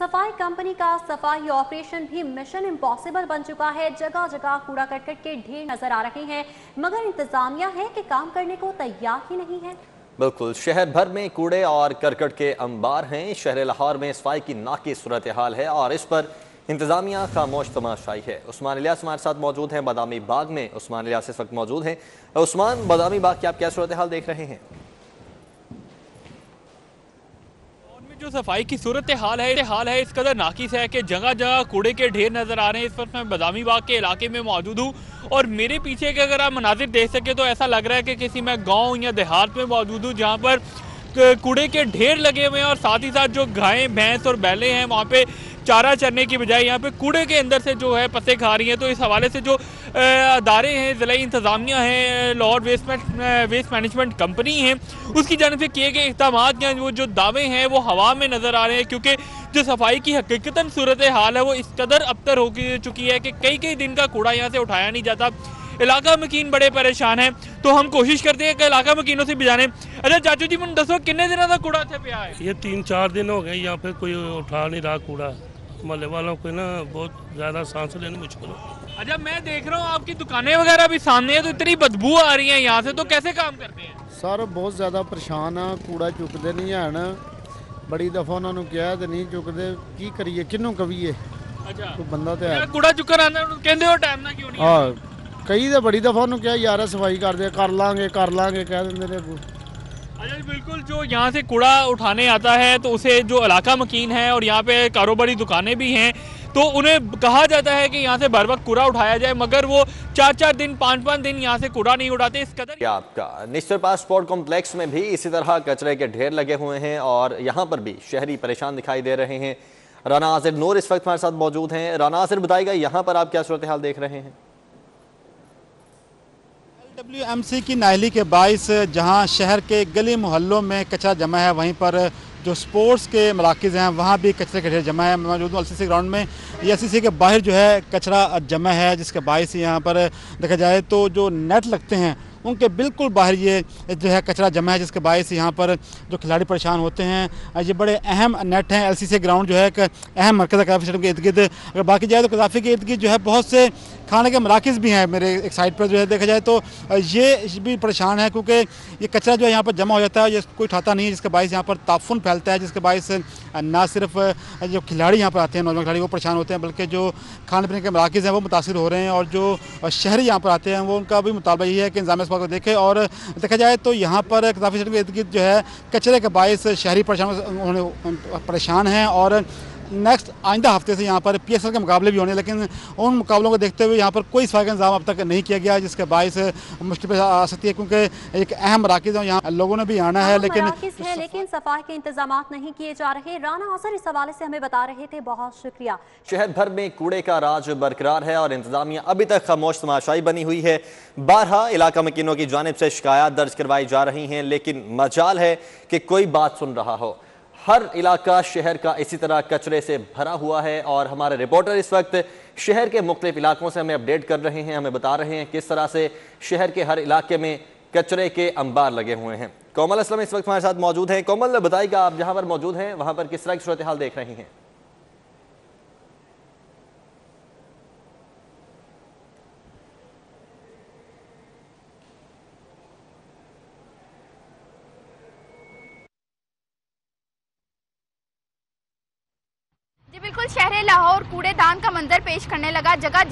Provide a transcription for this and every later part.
सफाई कंपनी का सफाई ऑपरेशन भी मिशन इम्पॉसिबल बन चुका है। जगह जगह कूड़ा करकट के ढेर नजर आ रहे हैं, मगर इंतजामिया है कि काम करने को तैयार ही नहीं है। बिल्कुल, शहर भर में कूड़े और करकट के अंबार हैं। शहर लाहौर में सफाई की नाकी सूरत हाल है और इस पर इंतजामिया खामोश तमाशाई है। उस्मान इलियास हमारे साथ मौजूद हैं बादामी बाग में। उस्मान इलियास इस वक्त मौजूद हैं। उस्मान, बादामी बाग की आप क्या सूरत हाल देख रहे हैं? जो सफाई की सूरत हाल है इस कदर नाकिस है कि जगह जगह कूड़े के ढेर नजर आ रहे हैं। इस वक्त मैं बादामी बाग के इलाके में मौजूद हूँ और मेरे पीछे के अगर आप मनाजिर देख सके तो ऐसा लग रहा है कि किसी मैं गांव या देहात में मौजूद हूँ, जहाँ पर कूड़े के ढेर लगे हुए हैं और साथ ही साथ जो गायें, भैंस और बैलें हैं वहाँ पे चारा चरने की बजाय यहाँ पे कूड़े के अंदर से जो है पत्ते खा रही हैं। तो इस हवाले से जो अदारे हैं, ज़िला इंतज़ामिया है, लाहौर वेस्ट मैनेजमेंट कंपनी है, उसकी जानिब से किए गए इक़दाम या वो जो दावे हैं वो हवा में नज़र आ रहे हैं, क्योंकि जो सफाई की हकीकतन सूरत हाल है वो इस कदर अबतर हो चुकी है कि कई कई दिन का कूड़ा यहाँ से उठाया नहीं जाता। इलाका मकीन बड़े परेशान हैं, तो हम कोशिश करते हैं कि इलाका मकीनों से भी जाने। अच्छा चाचू जी, मुझे दसो कितने दिनों का कूड़ा इतने पे है? ये 3-4 दिन हो गए यहाँ पे कोई उठा नहीं रहा कूड़ा। मोहल्ले वालों को ना बहुत ज़्यादा सांस लेनी मुश्किल है। अच्छा, मैं देख रहा हूँ आपकी दुकानें वगैरह भी सामने है, तो इतनी बदबू आ रही है यहाँ से, तो कैसे काम करते हैं? सर बहुत ज़्यादा परेशान है, कूड़ा चुकते नहीं है ना, बड़ी दफ़ा उन्होंने कहा तो नहीं चुकते, की करिए किनू कविए। अच्छा, तो बंदा तो है कूड़ा चुकर आना कहते हो टाइम ना क्यों नहीं? हाँ, कई तो बड़ी दफ़ा उन्होंने कहा यार सफाई कर लांगे कह देंगे। अच्छा बिल्कुल, जो यहाँ से कूड़ा उठाने आता है तो उसे जो इलाका मकीन है और यहाँ पे कारोबारी दुकानें भी हैं, तो उन्हें कहा जाता है कि यहाँ से बर वक्त कूड़ा उठाया जाए, मगर वो 4-4 दिन 5-5 दिन यहाँ से कूड़ा नहीं उठाते। इस कदर आपका निश्चित पास स्पोर्ट कॉम्प्लेक्स में भी इसी तरह कचरे के ढेर लगे हुए हैं और यहाँ पर भी शहरी परेशान दिखाई दे रहे हैं। राना आसिर नूर इस वक्त हमारे साथ मौजूद हैं। राना आसिर, बताइएगा यहाँ पर आप क्या सूरत हाल देख रहे हैं? LWMC की नाअहली के बाइस जहां शहर के गली मोहल्लों में कचरा जमा है, वहीं पर जो स्पोर्ट्स के मराकज़ हैं वहां भी कचरे के ढेर जमा है। मैं मौजूद हूँ LCC ग्राउंड में। ये LCC के बाहर जो है कचरा जमा है, जिसके बाइस यहाँ पर देखा जाए तो जो नेट लगते हैं उनके बिल्कुल बाहर ये जो है कचरा जमा है, जिसके बायस यहाँ पर जो खिलाड़ी परेशान होते हैं। ये बड़े अहम नेट हैं। LCC ग्राउंड जो है एक अहम मरकज़ है कज़ाफ़ी स्टेडियम के इर्द गिर्द। अगर बाकी जाए तो कज़ाफ़ी के इर्द गिर्द जो है बहुत से खाने के मराकज़ भी हैं। मेरे एक साइड पर जो है देखा जाए तो ये भी परेशान है, क्योंकि ये कचरा जो है यहाँ पर जमा हो जाता है, ये कोई उठाता नहीं है, जिसके बायस यहाँ पर ताफ़ुन फैलता है, जिसके बायस ना सिर्फ जो खिलाड़ी यहाँ पर आते हैं, नौजवान खिलाड़ी, वो परेशान होते हैं, बल्कि जो खाने पीने के मराकज़ हैं वो मुतासिर हो रहे हैं। और जो शहरी यहाँ पर आते हैं वो उनका भी मुतालबा यही है कि इंतज़ामिया को देखें। और देखा जाए तो यहाँ पर कज़ाफ़ी स्टेडियम के इर्द गिर्द जो है कचरे के बायस शहरी परेशान हैं। और नेक्स्ट आइंदा हफ्ते से यहाँ पर PSL के मुकाबले भी होने, लेकिन उन मुकाबलों को देखते हुए यहाँ पर कोई सफाई का इंतजाम अब तक नहीं किया गया, जिसके बायस मुश्किल आ सकती है, क्योंकि एक अहम मराकज़ है, यहाँ लोगों ने भी आना है लेकिन सफाई के इंतजाम नहीं किए जा रहे। राना आसिर इस हवाले से हमें बता रहे थे, बहुत शुक्रिया। शहर भर में कूड़े का राज बरकरार है और इंतजामिया अभी तक खामोश तमाशाई बनी हुई है। 12 इलाका मकीनों की जानिब से शिकायत दर्ज करवाई जा रही हैं, लेकिन मजाल है कि कोई बात सुन रहा हो। हर इलाका शहर का इसी तरह कचरे से भरा हुआ है और हमारे रिपोर्टर इस वक्त शहर के मुख्तलिफ इलाकों से हमें अपडेट कर रहे हैं, हमें बता रहे हैं किस तरह से शहर के हर इलाके में कचरे के अंबार लगे हुए हैं। कोमल असलम इस वक्त हमारे साथ मौजूद हैं। कोमल, बताइएगा आप जहां पर मौजूद हैं वहां पर किस तरह की सूरत हाल देख रही हैं? जी बिल्कुल, शहर लाहौर कूड़ेदान का मंजर पेश करने लगा। जगह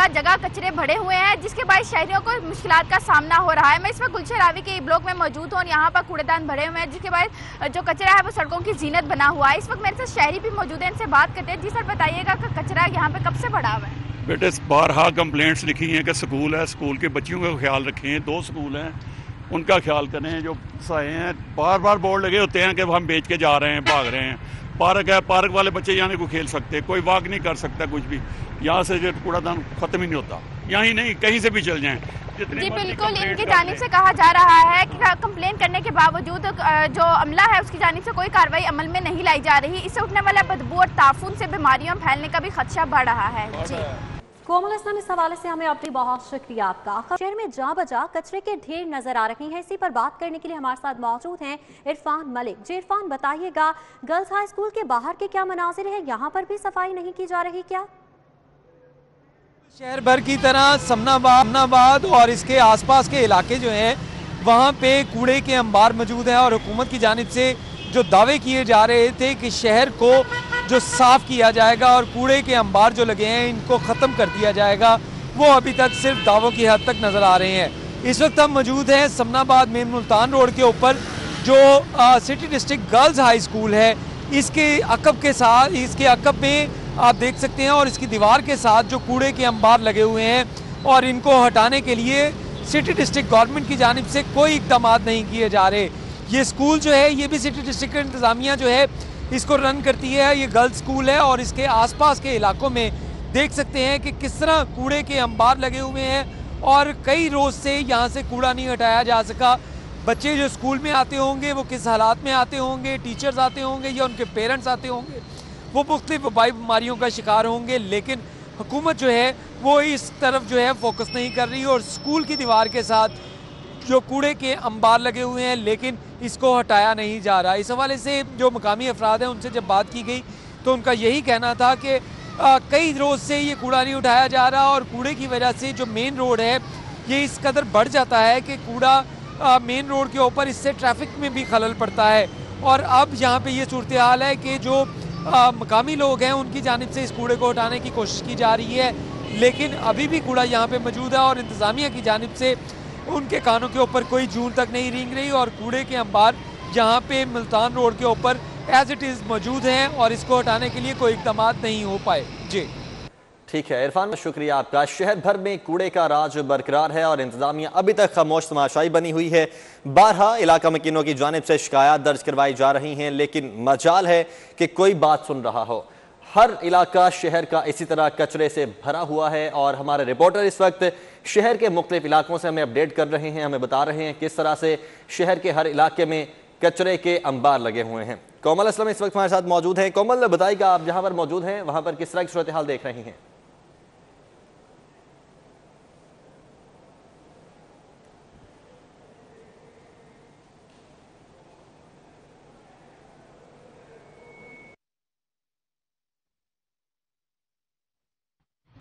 जगह कचरे भरे हुए हैं, जिसके बाद शहरियों को मुश्किलात का सामना हो रहा है। मैं इस वक्त गुलशन रावी के ब्लॉक में मौजूद हूँ और यहाँ पर कूड़ेदान भरे हुए हैं, जिसके बाद जो कचरा है वो सड़कों की जीनत बना हुआ है। इस वक्त मेरे साथ शहरी भी मौजूद है, इनसे बात करते हैं। जी सर, बताइएगा कि कचरा यहाँ पे कब से भरा हुआ है? बेटे, 12 कंप्लेंट्स लिखी हैं कि स्कूल है, स्कूल के बच्चियों का ख्याल रखें, 2 स्कूल हैं उनका ख्याल करें। जो साए हैं बार बार बोर्ड लगे होते हैं कि हम बेच के जा रहे हैं, भाग रहे हैं। पार्क है, पार्क वाले बच्चे यहाँ को खेल सकते, कोई वॉक नहीं कर सकता, कुछ भी। यहाँ से जो कूड़ादान खत्म ही नहीं होता, यहाँ ही नहीं कहीं से भी चल जाएं। जी बिल्कुल, इनकी जानिब से कहा जा रहा है कि कंप्लेन करने के बावजूद जो अमला है उसकी जानिब से कोई कार्रवाई अमल में नहीं लाई जा रही। इससे उठने वाला बदबू और ताफून से बीमारियां फैलने का भी खदशा बढ़ रहा है। जी कोमल इस्लाम, इस हवाले से हमें अपनी बहुत शुक्रिया आपका। शहर में जहाँ बजा कचरे के ढेर नजर आ रहे हैं, इसी पर बात करने के लिए हमारे साथ मौजूद हैं इरफान मलिक। जी इरफान, बताइएगा गर्ल्स हाई स्कूल के बाहर के क्या मनाजिर है, यहाँ पर भी सफाई नहीं की जा रही क्या? शहर भर की तरह समनाबाद और इसके आसपास के इलाके जो हैं वहाँ पे कूड़े के अंबार मौजूद हैं और हुकूमत की जानिब से जो दावे किए जा रहे थे कि शहर को जो साफ़ किया जाएगा और कूड़े के अंबार जो लगे हैं इनको ख़त्म कर दिया जाएगा, वो अभी तक सिर्फ दावों की हद तक नज़र आ रहे हैं। इस वक्त हम मौजूद हैं समनाबाद मेन मुल्तान रोड के ऊपर जो city district girls high school है, इसके अकब में आप देख सकते हैं और इसकी दीवार के साथ जो कूड़े के अंबार लगे हुए हैं और इनको हटाने के लिए सिटी डिस्ट्रिक्ट गवर्नमेंट की जानिब से कोई इक़दाम नहीं किए जा रहे। ये स्कूल जो है ये भी सिटी डिस्ट्रिक्ट की इंतज़ामिया जो है इसको रन करती है। ये गर्ल्स स्कूल है और इसके आसपास के इलाकों में देख सकते हैं कि किस तरह कूड़े के अंबार लगे हुए हैं और कई रोज़ से यहाँ से कूड़ा नहीं हटाया जा सका। बच्चे जो स्कूल में आते होंगे वो किस हालात में आते होंगे, टीचर्स आते होंगे या उनके पेरेंट्स आते होंगे, वो मुख्तलिफ वबाई बीमारियों का शिकार होंगे, लेकिन हुकूमत जो है वो इस तरफ जो है फोकस नहीं कर रही और स्कूल की दीवार के साथ जो कूड़े के अंबार लगे हुए हैं लेकिन इसको हटाया नहीं जा रहा। इस हवाले से जो मकामी अफराद हैं उनसे जब बात की गई तो उनका यही कहना था कि कई रोज़ से ये कूड़ा नहीं उठाया जा रहा और कूड़े की वजह से जो मेन रोड है ये इस कदर बढ़ जाता है कि कूड़ा मेन रोड के ऊपर, इससे ट्रैफिक में भी खलल पड़ता है। और अब यहाँ पे ये सूरत हाल है कि जो मकामी लोग हैं उनकी जानिब से इस कूड़े को हटाने की कोशिश की जा रही है, लेकिन अभी भी कूड़ा यहाँ पे मौजूद है और इंतज़ामिया की जानिब से उनके कानों के ऊपर कोई जून तक नहीं रेंग रही और कूड़े के अंबार यहाँ पे मुल्तान रोड के ऊपर एज इट इज़ मौजूद हैं और इसको हटाने के लिए कोई इक़दाम नहीं हो पाए। जी ठीक है इरफान, शुक्रिया आपका। शहर भर में कूड़े का राज बरकरार है और इंतजामिया अभी तक खामोश तमाशाई बनी हुई है। बारहा इलाका मकीनों की जानिब से शिकायत दर्ज करवाई जा रही हैं, लेकिन मजाल है कि कोई बात सुन रहा हो। हर इलाका शहर का इसी तरह कचरे से भरा हुआ है और हमारे रिपोर्टर इस वक्त शहर के मुख्तलिफ इलाकों से हमें अपडेट कर रहे हैं, हमें बता रहे हैं किस तरह से शहर के हर इलाके में कचरे के अंबार लगे हुए हैं। कोमल इस्लाम इस वक्त हमारे साथ मौजूद हैं। कोमल, बताइएगा आप जहां पर मौजूद हैं वहां पर किस तरह की सूरत हाल देख रही हैं?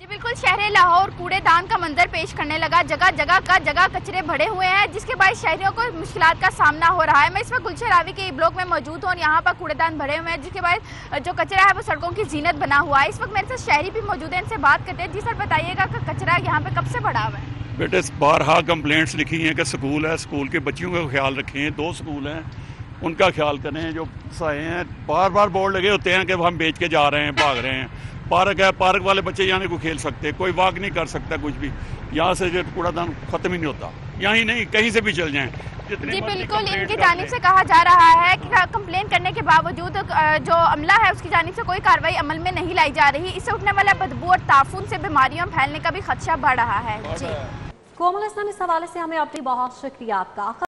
जी बिल्कुल, शहर लाहौर कूड़ेदान का मंजर पेश करने लगा। जगह कचरे भरे हुए हैं जिसके बाद शहरियों को मुश्किलात का सामना हो रहा है। मैं इस वक्त गुलशन रावी के ब्लॉक में मौजूद हूँ और यहाँ पर कूड़ेदान भरे हुए हैं जिसके बाद जो कचरा है वो सड़कों की जीनत बना हुआ है। इस वक्त मेरे साथ शहरी भी मौजूद है, इनसे बात करते हैं। जी सर, बताइएगा कि कचरा यहाँ पे कब से बढ़ा हुआ है? बेटे, बारहा कंप्लेंट्स लिखी हैं कि स्कूल है, स्कूल के बच्चियों का ख्याल रखें। 2 स्कूल हैं, उनका ख्याल करें। जो साए हैं, बार बोर्ड लगे होते हैं कि हम बेच के जा रहे हैं, भाग रहे हैं। पार्क है, पार्क वाले बच्चे यहाँ को खेल सकते, कोई वॉक नहीं कर सकता, कुछ भी। यहाँ से जो कूड़ादान खत्म ही नहीं होता, यहाँ ही नहीं कहीं से भी चल जाएं। जी बिल्कुल, इनकी जानिब से कहा जा रहा है कि कंप्लेन करने के बावजूद जो अमला है उसकी जानिब से कोई कार्रवाई अमल में नहीं लाई जा रही। इससे उठने वाला बदबू और ताफून से बीमारियों फैलने का भी खदशा बढ़ रहा है। जी कोमल इस्लाम, इस हवाले से हमें अपनी बहुत शुक्रिया आपका।